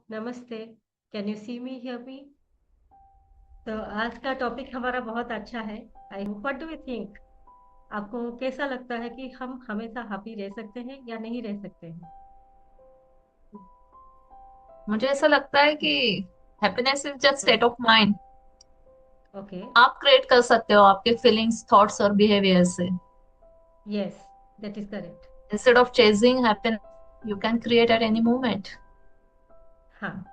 नमस्ते। Can you see me hear me? तो आज का टॉपिक हमारा बहुत अच्छा है। I what do you think? आपको कैसा लगता है कि हम हमेशा हैप्पी रह सकते हैं या नहीं रह सकते हैं? मुझे ऐसा लगता है कि happiness is just state of mind. Okay. आप क्रिएट कर सकते हो आपके फीलिंग्स, थॉट्स और बिहेवियर से। Yes, that is correct. Instead of chasing happiness, you can create at any moment. हाँ।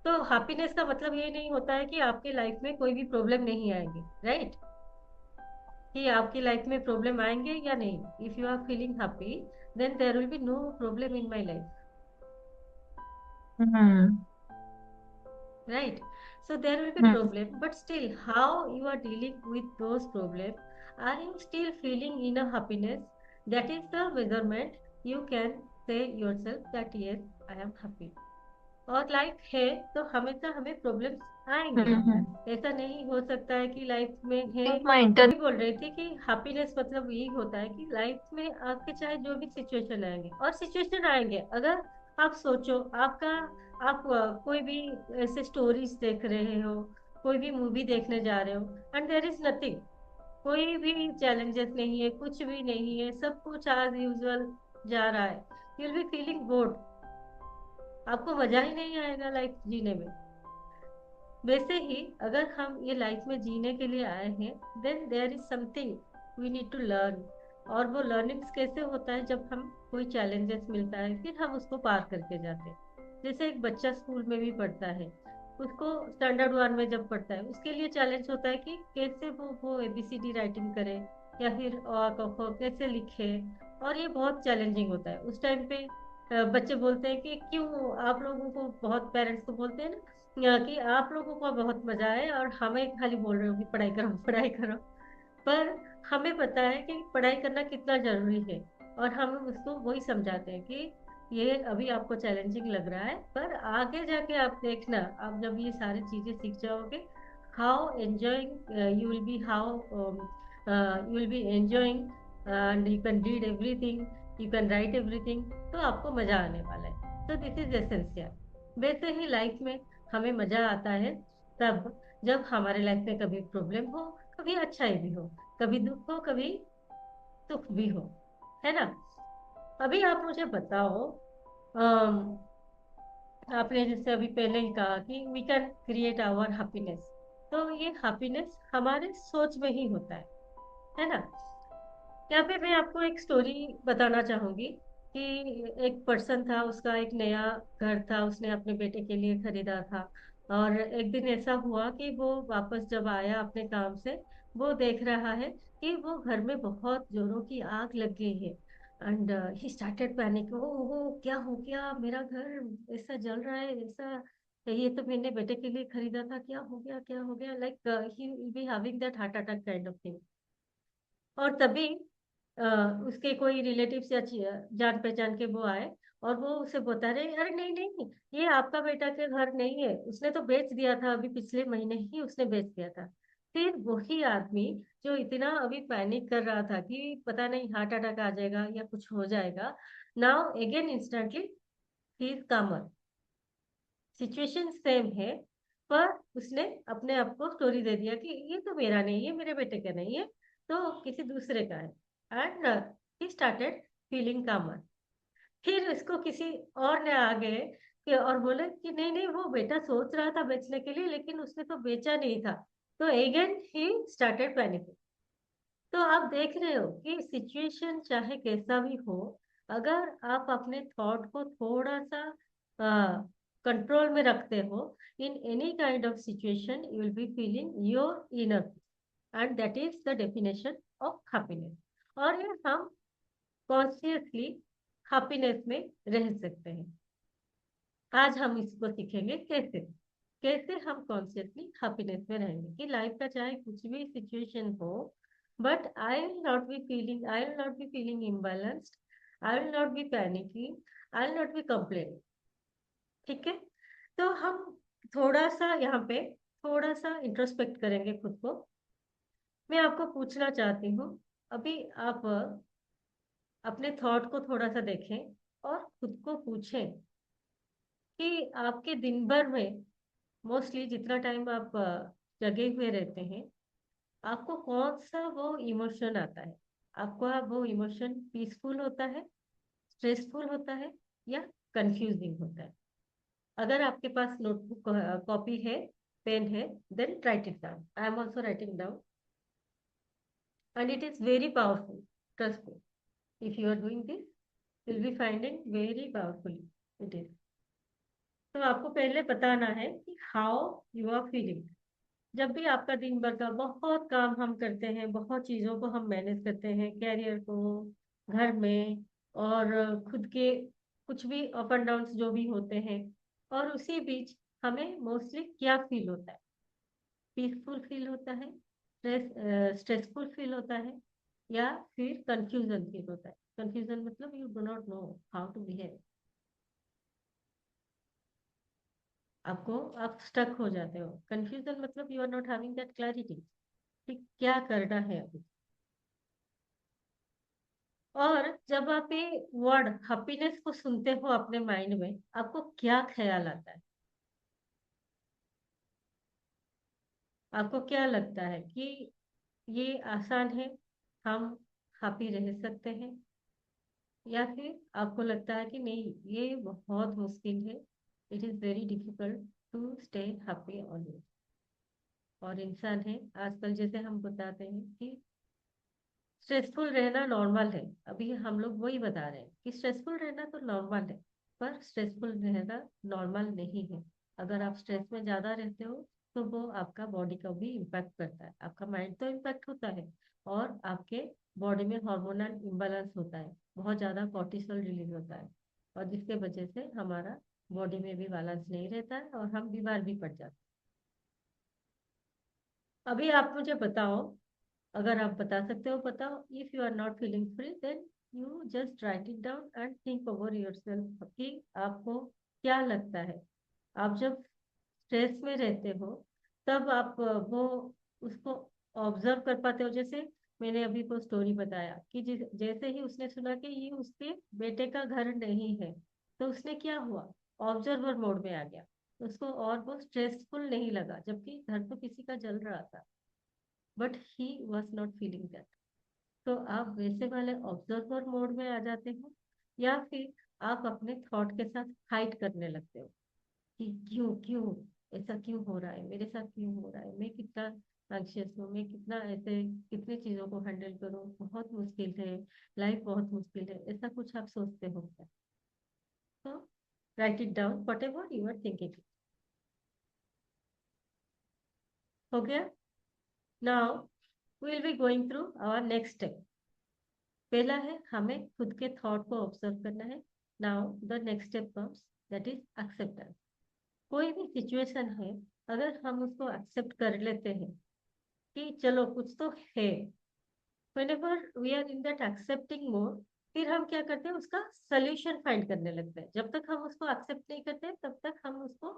तो हैप्पीनेस का मतलब ये नहीं होता है कि आपकी लाइफ में कोई भी प्रॉब्लम नहीं आएंगे, राइट? कि आपकी लाइफ में प्रॉब्लम आएंगे या नहीं। If you are feeling happy, then there will be no problem in my life, hmm. right? So there will be hmm. problem, but still how you are dealing with those problems. Are you still feeling inner happiness? That is the measurement. You can say yourself that yes, I am happy. और life है तो हमेशा हमें problems आएंगे। हम्म। ऐसा नहीं हो सकता है कि लाइफ में है। Think my inter. मैं बोल रही थी कि हैप्पीनेस मतलब यही होता है कि लाइफ में आपके चाहे जो भी सिचुएशन आएंगे, और सिचुएशन आएंगे अगर आप सोचो आपका, आप कोई भी ऐसे स्टोरीज देख रहे हो, कोई भी मूवी देखने जा रहे हो, एंड देयर इज नथिंग, कोई भी चैलेंजेस नहीं है, कुछ भी नहीं है, सब कुछ एज यूजुअल जा रहा है, you will be feeling board. आपको मजा ही नहीं आएगा लाइफ जीने में। वैसे ही अगर हम ये लाइफ में जीने के लिए आए हैं, then there is something we need to learn. और वो लर्निंग्स कैसे होता है? जब हम कोई चैलेंजेस मिलता है फिर हम उसको पार करके जाते हैं। जैसे एक बच्चा स्कूल में भी पढ़ता है, उसको स्टैंडर्ड वन में जब पढ़ता है उसके लिए चैलेंज होता है कि कैसे वो एबीसीडी राइटिंग करे, या फिर अ क ख कैसे लिखे। और ये बहुत चैलेंजिंग होता है उस टाइम पे। बच्चे बोलते हैं कि क्यों आप लोगों को, बहुत पेरेंट्स को बोलते हैं ना, कि आप लोगों को बहुत मजा आए और हमें खाली बोल रहे हो कि पढ़ाई करो पढ़ाई करो। पर हमें पता है कि पढ़ाई करना कितना जरूरी है। और हम उसको वही समझाते हैं कि ये अभी आपको चैलेंजिंग लग रहा है, पर आगे जाके आप देखना, आप जब ये सारी चीजें सीख जाओगे, how enjoying you will B, how you will B enjoying, and you can read everything, you can write everything. तो आपको मजा आने वाला है। तो दिस इज एसेंशियल। वैसे ही लाइफ में हमें मजा आता है तब जब हमारे लाइफ में कभी प्रॉब्लम हो, कभी अच्छाई भी हो, कभी दुख हो, कभी सुख भी हो, है ना? अभी आप मुझे बताओ, अम, आपने जैसे अभी पहले ही कहा कि we can create our happiness. तो ये हैप्पीनेस हमारे सोच में ही होता है ना? यहाँ पे मैं आपको एक स्टोरी बताना चाहूंगी कि एक पर्सन था, उसका एक नया घर था, उसने अपने बेटे के लिए खरीदा था। और एक दिन ऐसा हुआ कि वो वापस जब आया अपने काम से, वो देख रहा है कि वो घर में बहुत जोरों की आग लग गई है। एंड ही स्टार्टेड पैनिक, ओ क्या हो गया, मेरा घर ऐसा जल रहा है, ऐसा, ये तो मैंने बेटे के लिए खरीदा था, क्या हो गया क्या हो गया, like he will be having that heart attack kind of thing. और तभी अ, उसके कोई रिलेटिव्स या जान पहचान के वो आए, और वो उसे बता रहे, अरे नहीं नहीं, ये आपका बेटा के घर नहीं है, उसने तो बेच दिया था, अभी पिछले महीने ही उसने बेच दिया था। फिर वही आदमी जो इतना अभी पैनिक कर रहा था कि पता नहीं हार्ट अटैक आ जाएगा या कुछ हो जाएगा, now again instantly he is कामर। सिचुएशन सेम है, पर उसने अपने आप को स्टोरी दे दिया कि ये तो मेरा नहीं है, मेरे बेटे का नहीं है, तो किसी दूसरे का है। एंड ही स्टार्टेड फीलिंग कामर। फिर इसको किसी और ने आ गए कि और बोले कि नहीं नहीं, वो बेटा सोच रहा था बेचने के लिए, लेकिन उसने तो बेचा नहीं था। तो अगेन ही स्टार्टेड पैनिक। तो आप देख रहे हो कि सिचुएशन चाहे कैसा भी हो, अगर आप अपने थॉट को थोड़ा सा कंट्रोल में रखते हो, in any kind of situation you will be feeling your inner, and that is the definition of happiness. और ये हम कॉन्शियसली हैप्पीनेस में रह सकते हैं। आज हम इसको सीखेंगे कैसे, कैसे हम कॉन्शियसली हैप्पीनेस में रहेंगे कि लाइफ का चाहे कुछ भी सिचुएशन हो, but I will not be feeling, I will not be feeling imbalanced, I will not be panicking, I will not be complaining. ठीक है? तो हम थोड़ा सा यहाँ पे थोड़ा सा इंट्रोस्पेक्ट करेंगे खुद को। मैं आपको पूछना चाहती हूँ, अभी आप अपने थॉट को थोड़ा सा देखें और खुद को पूछें कि आपके दिन भर में मोस्टली जितना टाइम आप जगे हुए रहते हैं, आपको कौन सा वो इमोशन आता है? आपको वो इमोशन पीसफुल होता है, स्ट्रेसफुल होता है, या कंफ्यूजिंग होता है? अगर आपके पास नोटबुक कॉपी है, पेन है, then write it down. I am also writing down, and it is very powerful. Trust me, if you are doing this, you'll be finding very powerfully it is. तो आपको पहले बताना है कि how you are feeling. जब भी आपका दिन भर का बहुत काम हम करते हैं, बहुत चीजों को हम मैनेज करते हैं, कैरियर को, घर में, और खुद के कुछ भी अप एंड डाउन जो भी होते हैं, और उसी बीच हमें मोस्टली क्या फील होता है? पीसफुल फील होता है, स्ट्रेसफुल फील होता है, या फिर कंफ्यूजन फील होता है? कंफ्यूजन मतलब you do not know how to behave. आपको आप स्टक हो जाते हो. कंफ्यूजन मतलब you are not having that clarity कि क्या करना है अभी. और जब आप ये वर्ड हैप्पीनेस को सुनते हो अपने माइंड में, आपको क्या ख्याल आता है? आपको क्या लगता है कि ये आसान है, हम हैप्पी रह सकते हैं? या फिर आपको लगता है कि नहीं, ये बहुत मुश्किल है, it is very difficult to stay happy always? और इंसान है, आजकल जैसे हम बताते हैं कि स्ट्रेसफुल रहना नॉर्मल है. अभी हम लोग वही बता रहे हैं कि स्ट्रेसफुल रहना तो नॉर्मल है, पर स्ट्रेसफुल रहना नॉर्मल नहीं है. अगर आप स्ट्रेस में ज्यादा रहते हो, तो वो आपका बॉडी का भी इम्पैक्ट करता है, आपका माइंड तो इम्पैक्ट होता है, और आपके बॉडी में हार्मोनल इम्बैलेंस होता है, बहुत ज्यादा कॉर्टिसोल रिलीज होता है, और जिसके वजह से हमारा बॉडी में भी बैलेंस नहीं रहता है, और हम बीमार भी पड़ जाते हैं. अभी आप मुझे बताओ, अगर आप बता सकते हो बताओ. If you are not feeling free, then you just write it down and think over yourself कि आपको क्या लगता है. आप जब स्ट्रेस में रहते हो, तब आप वो उसको ऑब्जर्व कर पाते हो. जैसे मैंने अभी को स्टोरी बताया कि जैसे ही उसने सुना कि ये उसके बेटे का घर नहीं है, तो उसने क्या हुआ, ऑब्जर्वर मोड में आ गया. उसको और वो स्ट्रेसफुल नहीं लगा, जबकि घर तो किसी का जल रहा था, but he was not feeling that. तो आप वैसे वाले ऑब्जर्वर मोड में आ जाते हो, या फिर आप अपने थॉट के साथ फाइट करने लगते हो कि क्यों क्यों ऐसा क्यों हो रहा है, मेरे साथ क्यों हो रहा है, मैं कितना एंग्शियस हूँ, मैं कितना ऐसे कितनी चीजों को हैंडल करूँ, बहुत मुश्किल है, लाइफ बहुत मुश्किल है, ऐसा कुछ आप सोचते हो क्या? तो write it down whatever you are thinking. हो गया? Now we will be going through our next step. पहला है हमें खुद के थॉट को ऑब्जर्व करना है. Now the next step comes, that is acceptance. कोई भी सिचुएशन है, अगर हम उसको एक्सेप्ट कर लेते हैं कि चलो कुछ तो है, whenever we are in that accepting mode, फिर हम क्या करते हैं, उसका सोल्यूशन फाइंड करने लगते हैं. जब तक हम उसको एक्सेप्ट नहीं करते, तब तक हम उसको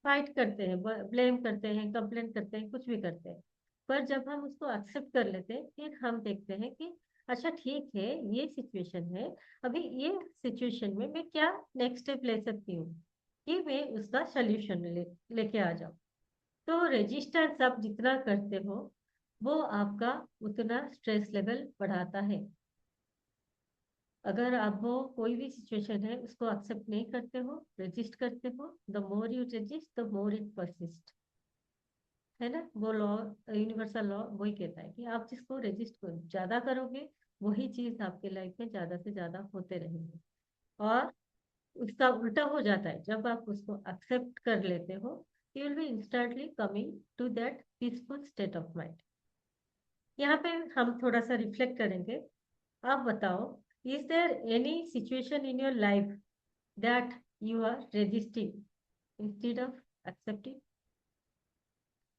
फाइट करते हैं, ब्लेम करते हैं, कंप्लेन करते हैं, कुछ भी करते हैं. पर जब हम उसको एक्सेप्ट कर लेते हैं, फिर हम देखते हैं कि अच्छा ठीक है, ये सिचुएशन है, अभी ये सिचुएशन में मैं क्या नेक्स्ट स्टेप ले सकती हूँ कि मैं उसका सोल्यूशन लेके आ जाऊँ. तो रेजिस्टेंस आप जितना करते हो, वो आपका उतना स्ट्रेस लेवल बढ़ाता है. अगर आप वो कोई भी सिचुएशन है उसको एक्सेप्ट नहीं करते हो, रेजिस्ट करते हो, the more you resist the more it persist. है ना, वो लॉ, यूनिवर्सल लॉ वही कहता है कि आप जिसको रेजिस्ट करो ज्यादा करोगे, वही चीज आपके लाइफ में ज्यादा से ज्यादा होते रहेंगे. और उसका उल्टा हो जाता है, जब आप उसको एक्सेप्ट कर लेते हो, you will be instantly coming to that peaceful state of mind. यहाँ पे हम थोड़ा सा रिफ्लेक्ट करेंगे. आप बताओ, is there any situation in your life that you are resisting instead of accepting?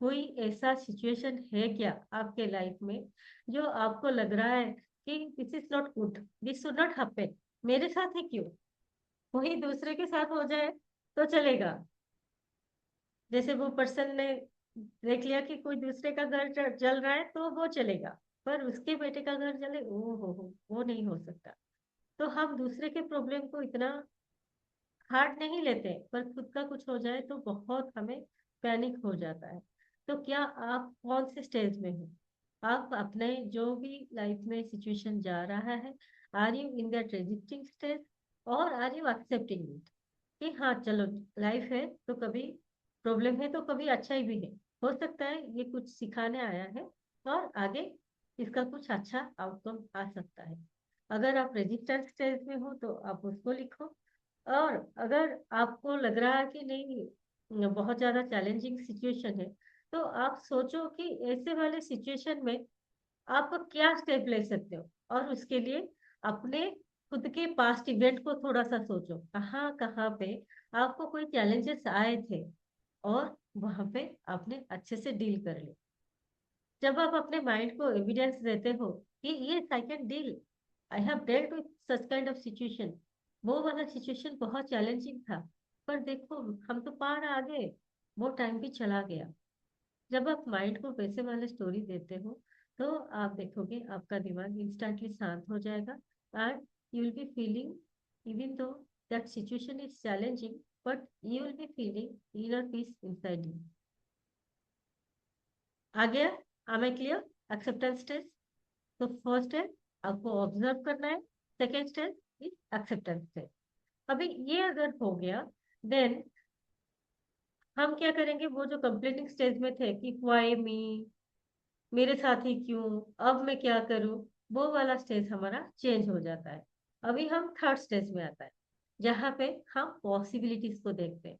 कोई ऐसा सिचुएशन है क्या आपके लाइफ में, जो आपको लग रहा है कि this is not good, this should not happen, मेरे साथ है क्यों, वही दूसरे के साथ हो जाए तो चलेगा? जैसे वो पर्सन ने देख लिया कि कोई दूसरे का घर जल रहा है तो वो चलेगा, पर उसके बेटे का घर जले, ओ हो वो नहीं हो सकता. तो हम दूसरे के प्रॉब्लम को इतना हार्ड नहीं लेते, पर खुद का कुछ हो जाए तो बहुत हमें पैनिक हो जाता है। तो क्या आप कौन से स्टेज में हो? आप अपने जो भी लाइफ में सिचुएशन जा रहा है, are you in that resisting stage और आर यू एक्सेप्टिंग इट? कि हाँ चलो, लाइफ है तो कभी प्रॉब्लम है तो कभी अच्छा ही भी है। हो सकता है ये कुछ सिखाने आया है और आगे इसका कुछ अच्छा आउटकम आ सकता है। अगर आप रेजिस्टेंस स्टेज में हो तो आप उसको लिखो। और अगर आपको लग रहा है कि नहीं, बहुत ज्यादा चैलेंजिंग सिचुएशन है, तो आप सोचो कि ऐसे वाले सिचुएशन में आप क्या स्टेप ले सकते हो। और उसके लिए अपने खुद के पास्ट इवेंट को थोड़ा सा सोचो, कहाँ कहाँ पे आपको कोई चैलेंजेस आए थे और वहां पे आपने अच्छे से डील कर लिया। जब आप अपने माइंड को एविडेंस देते हो कि ये I can deal, I have dealt with such kind of situation, वो वाला सिचुएशन बहुत चैलेंजिंग था, पर देखो हम तो पार आ गए, वो टाइम भी चला गया। जब आप माइंड को वैसे वाले स्टोरी देते हो तो आप देखोगे आपका दिमाग इंस्टेंटली शांत हो जाएगा। And you will be feeling, even though that situation is challenging, but you will be feeling inner peace inside you. आ गया? am I clear? Acceptance stage. तो फर्स्ट है आपको ऑब्जर्व करना है, second stage is acceptance stage. अभी ये अगर हो गया, देन हम क्या करेंगे? वो जो कंप्लेनिंग स्टेज में थे कि व्हाई मी, मेरे साथ ही क्यों, अब मैं क्या करूं, वो वाला स्टेज हमारा चेंज हो जाता है। अभी हम थर्ड स्टेज में आता है, जहाँ पे हम पॉसिबिलिटीज को देखते हैं,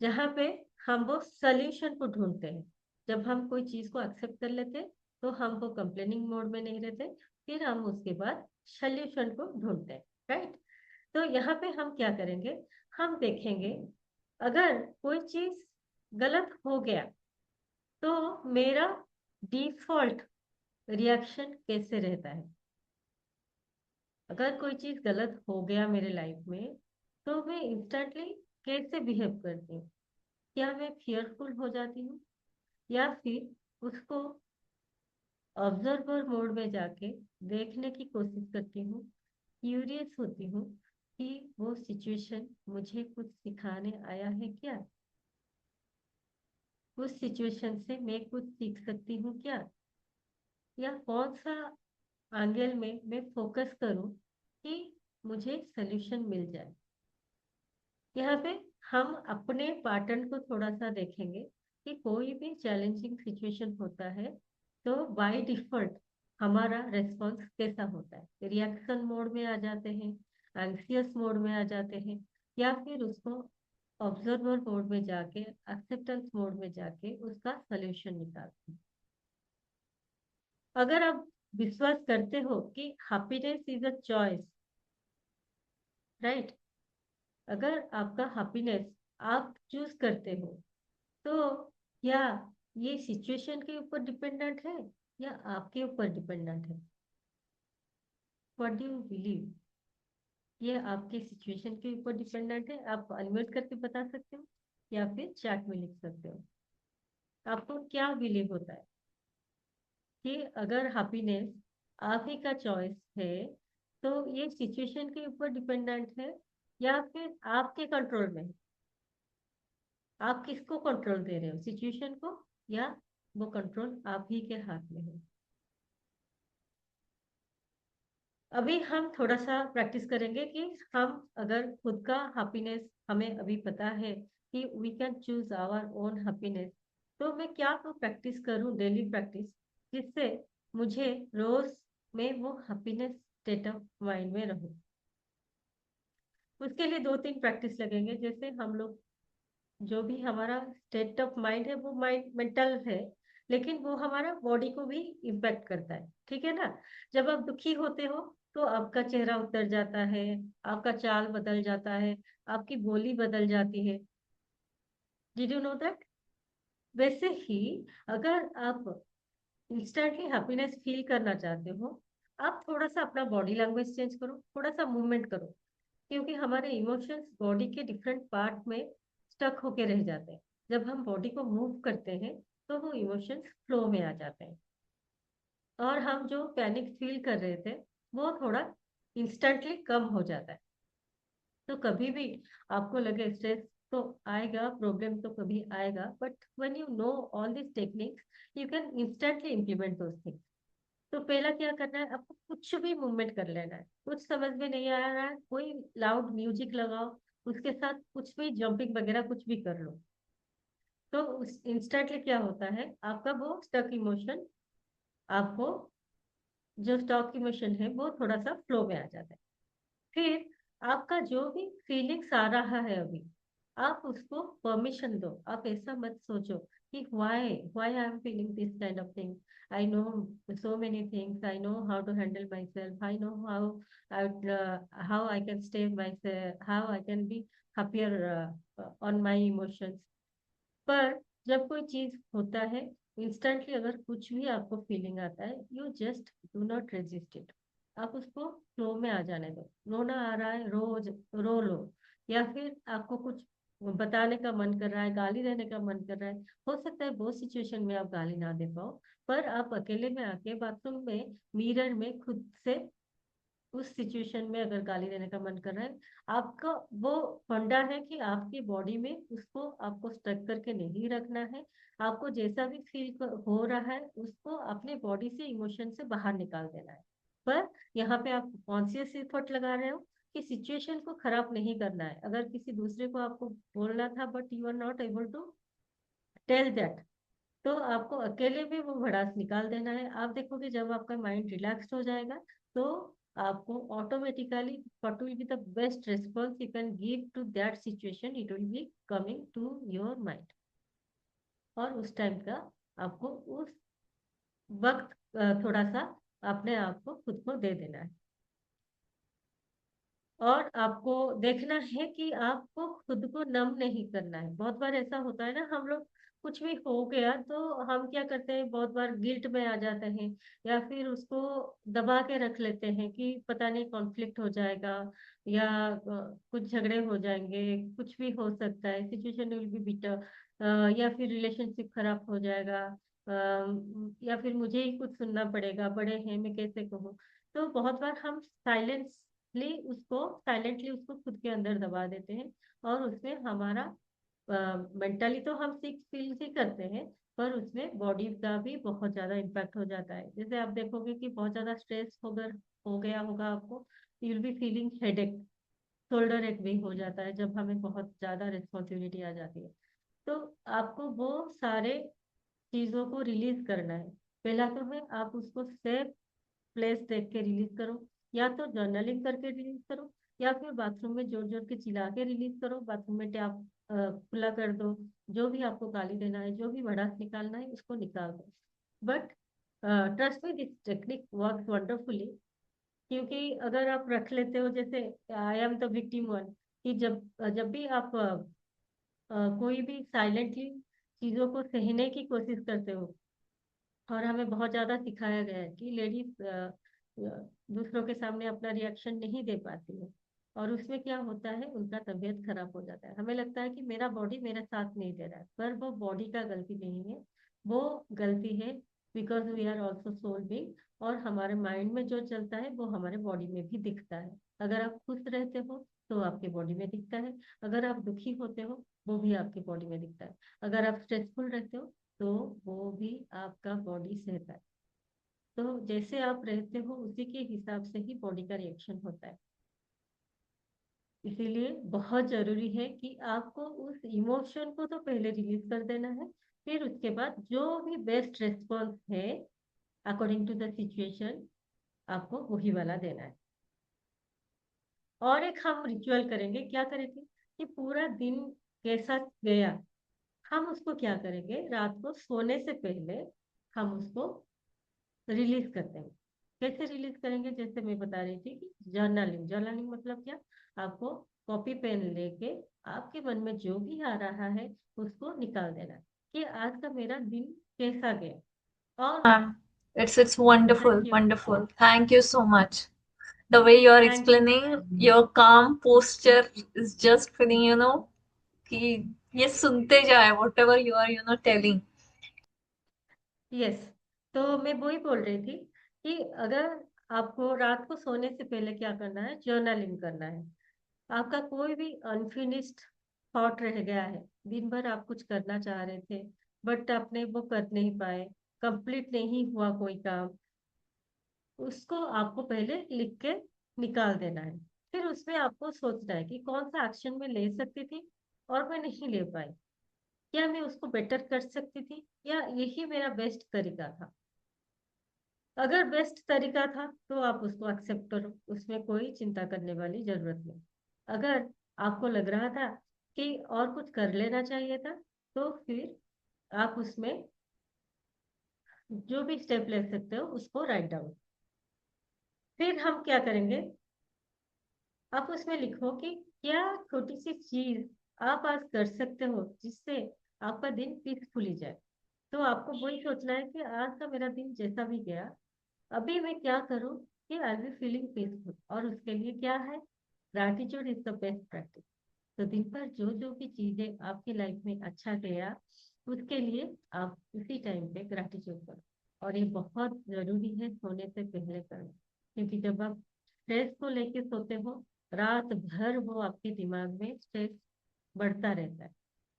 जहाँ पे हम वो सल्यूशन को ढूंढते हैं। जब हम कोई चीज को एक्सेप्ट कर लेते तो हम वो कंप्लेनिंग मोड में नहीं रहते, फिर हम उसके बाद सल्यूशन को ढूंढते हैं। राइट? तो यहाँ पे हम क्या करेंगे? हम देखेंगे अगर कोई चीज गलत हो गया तो मेरा डिफॉल्ट रिएक्शन कैसे रहता है। अगर कोई चीज गलत हो गया मेरे लाइफ में तो मैं इंस्टेंटली कैसे बिहेव करती हूँ? क्या मैं फियरफुल हो जाती हूँ, या फिर उसको ऑब्जर्वर मोड में जाके देखने की कोशिश करती हूँ, क्यूरियस होती हूँ कि वो सिचुएशन मुझे कुछ सिखाने आया है क्या, उस सिचुएशन से मैं कुछ सीख सकती हूँ क्या, या कौन सा एंगल में मैं फोकस करूँ कि मुझे सल्यूशन मिल जाए। यहाँ पे हम अपने पैटर्न को थोड़ा सा देखेंगे कि कोई भी चैलेंजिंग सिचुएशन होता है तो बाय डिफॉल्ट हमारा रेस्पॉन्स कैसा होता है? रिएक्शन मोड में आ जाते हैं, एंग्सियस मोड में आ जाते हैं, या फिर उसको ऑब्जर्वर मोड में जाके, एक्सेप्टेंस मोड में जाके उसका सल्यूशन निकालते हैं। अगर आप विश्वास करते हो कि happiness is a choice, right, अगर आपका हैप्पीनेस आप चूज करते हो, तो क्या ये सिचुएशन के ऊपर डिपेंडेंट है या आपके ऊपर डिपेंडेंट है? What do you believe? ये आपके सिचुएशन के ऊपर डिपेंडेंट है? आप अनम्यूट करके बता सकते हो या फिर चैट में लिख सकते हो। आपको क्या बिलीव होता है कि अगर हैप्पीनेस आप ही का चॉइस है तो ये सिचुएशन के ऊपर डिपेंडेंट है या फिर आपके कंट्रोल में है? आप किसको कंट्रोल दे रहे हो, सिचुएशन को, या वो कंट्रोल आप ही के हाथ में है? अभी हम थोड़ा सा प्रैक्टिस करेंगे कि हम अगर खुद का हैप्पीनेस हमें अभी पता है कि we can choose our own happiness, तो मैं क्या तो प्रैक्टिस करूं, डेली प्रैक्टिस, जिससे मुझे रोज में वो हैप्पीनेस स्टेट ऑफ माइंड में रहूं। उसके लिए दो तीन प्रैक्टिस लगेंगे। जैसे हम लोग, जो भी हमारा स्टेट ऑफ माइंड है वो माइंड मेंटल है, लेकिन वो हमारा बॉडी को भी इम्पेक्ट करता है, ठीक है ना? जब आप दुखी होते हो तो आपका चेहरा उतर जाता है, आपका चाल बदल जाता है, आपकी बोली बदल जाती है। Did you know that? वैसे ही अगर आप इंस्टेंटली हैप्पीनेस फील करना चाहते हो, आप थोड़ा सा अपना बॉडी लैंग्वेज चेंज करो, थोड़ा सा मूवमेंट करो, क्योंकि हमारे इमोशंस बॉडी के डिफरेंट पार्ट में स्टक होके रह जाते हैं। जब हम बॉडी को मूव करते हैं तो वो इमोशंस फ्लो में आ जाते हैं, और हम जो पैनिक फील कर रहे थे वो थोड़ा इंस्टेंटली कम हो जाता है। तो कभी भी आपको लगे स्ट्रेस, तो आएगा, प्रॉब्लम तो कभी आएगा, but when you know all this techniques, you can instantly implement those things. तो पहला क्या करना है, आपको कुछ भी मूवमेंट कर लेना है। कुछ समझ में नहीं आ रहा है, कोई लाउड म्यूजिक लगाओ, उसके साथ कुछ भी जंपिंग वगैरह कुछ भी कर लो। तो उस इंस्टेंटली क्या होता है, आपका वो स्टक इमोशन, आपको जो स्टॉक इमोशन है वो थोड़ा सा फ्लो में आ जाता है। फिर आपका जो भी फीलिंग्स आ रहा है अभी, आप उसको परमिशन दो। आप ऐसा मत सोचो कि why why I am feeling this kind of thing, I know so many things, I know how to handle myself, I know how I can stay myself, how I can be happier on my emotions। पर जब कोई चीज होता है, instantly अगर कुछ भी आपको फीलिंग आता है, you just do not resist it. आप उसको फ्लो में आ जाने दो। रोना आ रहा है, रोज रो लो। या फिर आपको कुछ बताने का मन कर रहा है, गाली देने का मन कर रहा है, हो सकता है वो सिचुएशन में आप गाली ना दे पाओ, पर आप अकेले में आके बाथरूम में मिरर में खुद से उस सिचुएशन में अगर गाली देने का मन कर रहा है, आपका वो फंडा है कि आपकी बॉडी में उसको आपको स्ट्रक करके नहीं रखना है। आपको जैसा भी फील हो रहा है, उसको अपने बॉडी से, इमोशन से बाहर निकाल देना है। पर यहाँ पे आप कॉन्शियस एफर्ट लगा रहे हो कि सिचुएशन को खराब नहीं करना है। अगर किसी दूसरे को आपको बोलना था, but you are not able to tell that, तो आपको अकेले में वो भड़ास निकाल देना है। आप देखोगे जब आपका माइंड रिलैक्स्ड हो जाएगा, तो आपको automatically what will be the best response you can give to that situation, it will be coming to your mind. और उस टाइम का आपको उस वक्त थोड़ा सा अपने आप को खुद को दे देना है। और आपको देखना है कि आपको खुद को नम नहीं करना है। बहुत बार ऐसा होता है ना, हम लोग कुछ भी हो गया तो हम क्या करते हैं, बहुत बार गिल्ट में आ जाते हैं, या फिर उसको दबा के रख लेते हैं कि पता नहीं कॉन्फ्लिक्ट हो जाएगा, या कुछ झगड़े हो जाएंगे, कुछ भी हो सकता है, सिचुएशन विल बी बिटर, या फिर रिलेशनशिप खराब हो जाएगा, या फिर मुझे ही कुछ सुनना पड़ेगा, बड़े हैं मैं कैसे कहूँ। तो बहुत बार हम साइलेंटली उसको खुद के अंदर दबा देते हैं, और उसमें हमारा मेंटली तो हम सिक फील ही करते हैं, पर उसमें बॉडी का भी बहुत ज्यादा इम्पैक्ट हो जाता है। जैसे आप देखोगे कि बहुत ज्यादा स्ट्रेस हो गया होगा आपको, you will be feeling headache, shoulder एक भी हो जाता है जब हमें बहुत ज्यादा रिस्पॉन्सिबिलिटी आ जाती है। तो आपको वो सारे चीजों को रिलीज करना है। पहला तो है आप उसको सेफ प्लेस देख के रिलीज करो, या तो जर्नलिंग करके रिलीज करो, या फिर बाथरूम में जोर जोर के चिल्ला के रिलीज करो, बाथरूम में टैप खुला कर दो। जो भी आपको गाली देना है, जो भी भड़ास निकालना है, उसको निकाल दो। But trust me, this technique works wonderfully. क्योंकि अगर आप रख लेते हो, जैसे I am the victim one, कि जब जब भी आप कोई भी साइलेंटली चीजों को सहने की कोशिश करते हो, और हमें बहुत ज्यादा सिखाया गया है कि लेडीज दूसरों के सामने अपना रिएक्शन नहीं दे पाती है, और उसमें क्या होता है, उनका तबीयत खराब हो जाता है। हमें लगता है कि मेरा बॉडी मेरा साथ नहीं दे रहा है, पर वो बॉडी का गलती नहीं है, वो गलती है because we are also soul being. और हमारे माइंड में जो चलता है वो हमारे बॉडी में भी दिखता है। अगर आप खुश रहते हो तो आपके बॉडी में दिखता है, अगर आप दुखी होते हो वो भी आपकी बॉडी में दिखता है, अगर आप स्ट्रेसफुल रहते हो तो वो भी आपका बॉडी सहता है। तो जैसे आप रहते हो उसी के हिसाब से ही बॉडी का रिएक्शन होता है। इसीलिए बहुत जरूरी है कि आपको उस इमोशन को तो पहले रिलीज कर देना है, फिर उसके बाद जो भी बेस्ट रिस्पॉन्स है अकॉर्डिंग टू द सिचुएशन, आपको वही वाला देना है। और एक हम रिचुअल करेंगे, क्या करेंगे कि पूरा दिन कैसा गया, हम उसको क्या करेंगे, रात को सोने से पहले हम उसको रिलीज करते हैं। कैसे रिलीज करेंगे, जैसे मैं बता रही थी कि जर्नलिंग। जर्नलिंग मतलब क्या, आपको कॉपी पेन लेके आपके मन में जो भी आ रहा है उसको निकाल देना है, कि आज का मेरा दिन कैसा गया। और It's wonderful, thank you. wonderful. Thank you so much. The way you are thank you. explaining, your calm posture is just feeling, कि ये सुनते जाए whatever you are, telling. Yes, तो मैं वही बोल रही थी कि अगर आपको रात को सोने से पहले क्या करना है, जर्नलिंग करना है। आपका कोई भी अनफिनिश्ड थॉट रह गया है, दिन भर आप कुछ करना चाह रहे थे बट आपने वो कर नहीं पाए, कंप्लीट नहीं हुआ कोई काम, उसको आपको पहले लिख के निकाल देना है। फिर उसमें आपको सोचना है कि कौन सा एक्शन मैं ले सकती थी और मैं नहीं ले पाई, क्या मैं उसको बेटर कर सकती थी, या यही मेरा बेस्ट तरीका था। अगर बेस्ट तरीका था तो आप उसको एक्सेप्ट करो, उसमें कोई चिंता करने वाली जरूरत नहीं। अगर आपको लग रहा था कि और कुछ कर लेना चाहिए था, तो फिर आप उसमें जो भी स्टेप ले सकते हो उसको राइट डाउन। फिर हम क्या करेंगे, आप उसमें लिखो कि क्या छोटी सी चीज आप आज कर सकते हो जिससे आपका दिन पीसफुली जाए। तो आपको वही सोचना है कि आज का मेरा दिन जैसा भी गया, अभी मैं क्या करूं कि आई बी फीलिंग पीसफुल, और उसके लिए क्या है, gratitude is the best practice. तो दिन भर जो जो भी चीजें आपकी लाइफ में अच्छा गया, उसके लिए आप उसी टाइम पे ग्रैटिट्यूड करो। और ये बहुत जरूरी है सोने से पहले करना, क्योंकि जब आप स्ट्रेस को लेके सोते हो, रात भर वो आपके दिमाग में स्ट्रेस बढ़ता रहता है।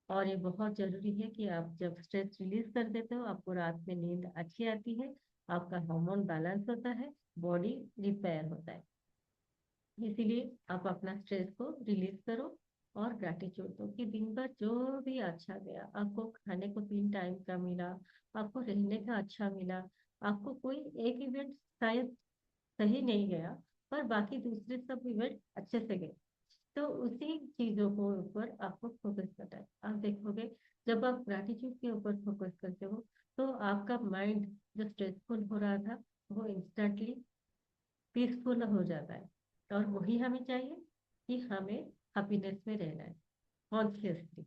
और ये बहुत जरूरी है कि आप जब स्ट्रेस रिलीज कर देते हो, आपको रात में नींद अच्छी आती है, आपका हार्मोन बैलेंस होता है, बॉडी रिपेयर होता है। इसीलिए आप अपना स्ट्रेस को रिलीज करो और ग्रैटिट्यूड दो कि दिन भर जो भी अच्छा गया, आपको खाने को 3 टाइम का मिला, आपको रहने का अच्छा मिला, आपको कोई एक इवेंट शायद सही नहीं गया पर बाकी दूसरे सब इवेंट अच्छे से गए, तो उसी चीजों को ऊपर आपको फोकस करना है। आप देखोगे जब आप ग्रैटिट्यूड के ऊपर फोकस करते हो, तो आपका माइंड जो स्ट्रेसफुल हो रहा था वो इंस्टेंटली पीसफुल हो जाता है। और वही हमें चाहिए कि हमें हैप्पीनेस में रहना है, कॉन्शियसली।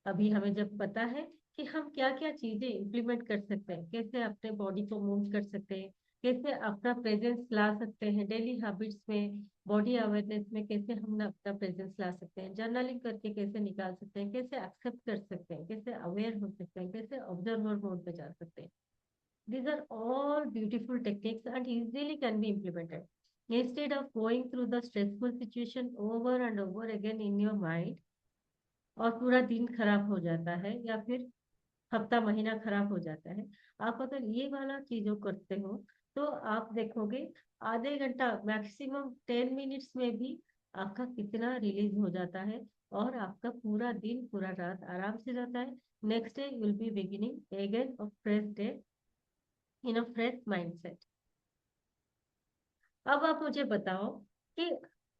अभी हमें जब पता है कि हम क्या क्या चीजें इम्प्लीमेंट कर सकते हैं, कैसे अपने बॉडी को मूव कर सकते हैं, कैसे अपना प्रेजेंस ला सकते हैं डेली हैबिट्स में, बॉडी अवेयरनेस में कैसे हम ना अपना प्रेजेंस ला सकते हैं, जर्नलिंग करके कैसे निकाल सकते हैं, कैसे एक्सेप्ट कर सकते हैं, कैसे अवेयर हो सकते हैं, कैसे ऑब्जर्वर मोड पे जा सकते हैं। These are all beautiful techniques and easily can be implemented. Instead of going through the stressful situation over and over again in your mind, और पूरा दिन खराब हो जाता है या फिर हफ्ता महीना खराब हो जाता है, आप अगर ये वाला चीजों करते हो, तो आप देखोगे आधे घंटा मैक्सिमम 10 मिनट्स में भी आपका कितना रिलीज हो जाता है, और आपका पूरा दिन पूरा रात आराम से जाता है। Next day will be beginning again of fresh day in a fresh mindset. अब आप मुझे बताओ कि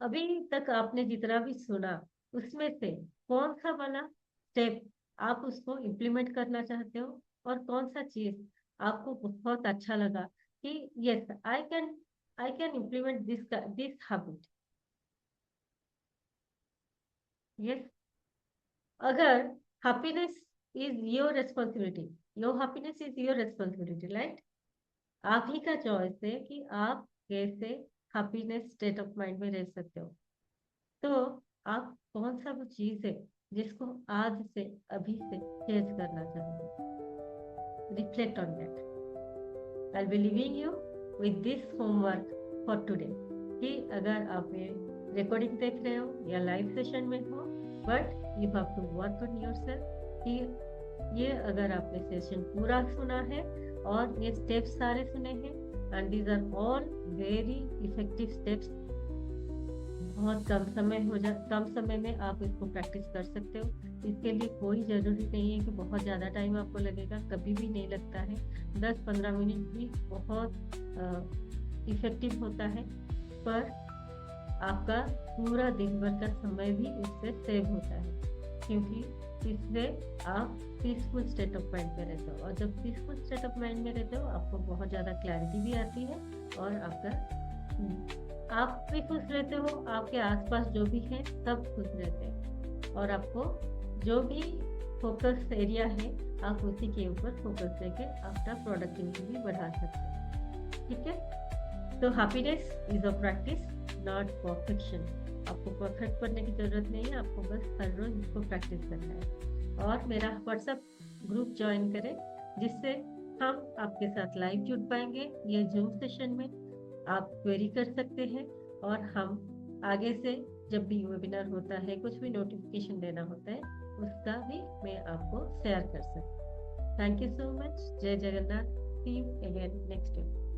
अभी तक आपने जितना भी सुना, उसमें से कौन सा वाला स्टेप आप उसको इम्प्लीमेंट करना चाहते हो, और कौन सा चीज आपको बहुत अच्छा लगा कि yes I can implement this habit. Yes, अगर happiness is your responsibility, your happiness is your responsibility, right? आप ही का चॉइस है कि आप कैसे हैप्पीनेस स्टेट ऑफ माइंड में रह सकते हो। तो आप कौन सा वो चीज है जिसको आज से अभी से चेंज करना चाहोगे? Reflect on that. I B living you with this homework for today, कि अगर आप ये रिकॉर्डिंग देख रहे हो या लाइव सेशन में हो, but you have to work on yourself कि ये अगर आपने सेशन पूरा सुना है और ये स्टेप्स सारे सुने हैं, and these are all very effective steps, बहुत कम समय में आप इसको प्रैक्टिस कर सकते हो। इसके लिए कोई ज़रूरी नहीं है कि बहुत ज़्यादा टाइम आपको लगेगा, कभी भी नहीं लगता है। 10-15 मिनट भी बहुत इफेक्टिव होता है। पर आपका पूरा दिन भर का समय भी इससे सेव होता है, क्योंकि इससे आप पीसफुल स्टेट ऑफ माइंड में रहते हो, और जब पीसफुल स्टेट ऑफ माइंड में रहते हो आपको बहुत ज़्यादा क्लैरिटी भी आती है, और आप भी खुश रहते हो, आपके आसपास जो भी है सब खुश रहते हैं, और आपको जो भी फोकस एरिया है आप उसी के ऊपर फोकस करके अपना प्रोडक्टिविटी भी बढ़ा सकते हैं। ठीक है, तो happiness is a practice, not perfection. आपको परफेक्ट करने की जरूरत नहीं है, आपको बस हर रोज इसको प्रैक्टिस करना है। और मेरा व्हाट्सएप ग्रुप ज्वाइन करें, जिससे हम आपके साथ लाइव जुड़ पाएंगे। ये जूम सेशन में आप क्वेरी कर सकते हैं, और हम आगे से जब भी वेबिनार होता है, कुछ भी नोटिफिकेशन देना होता है, उसका भी मैं आपको शेयर कर सकती हूँ। Thank you so much. जय जगन्नाथ। सी यू अगेन नेक्स्ट वीक।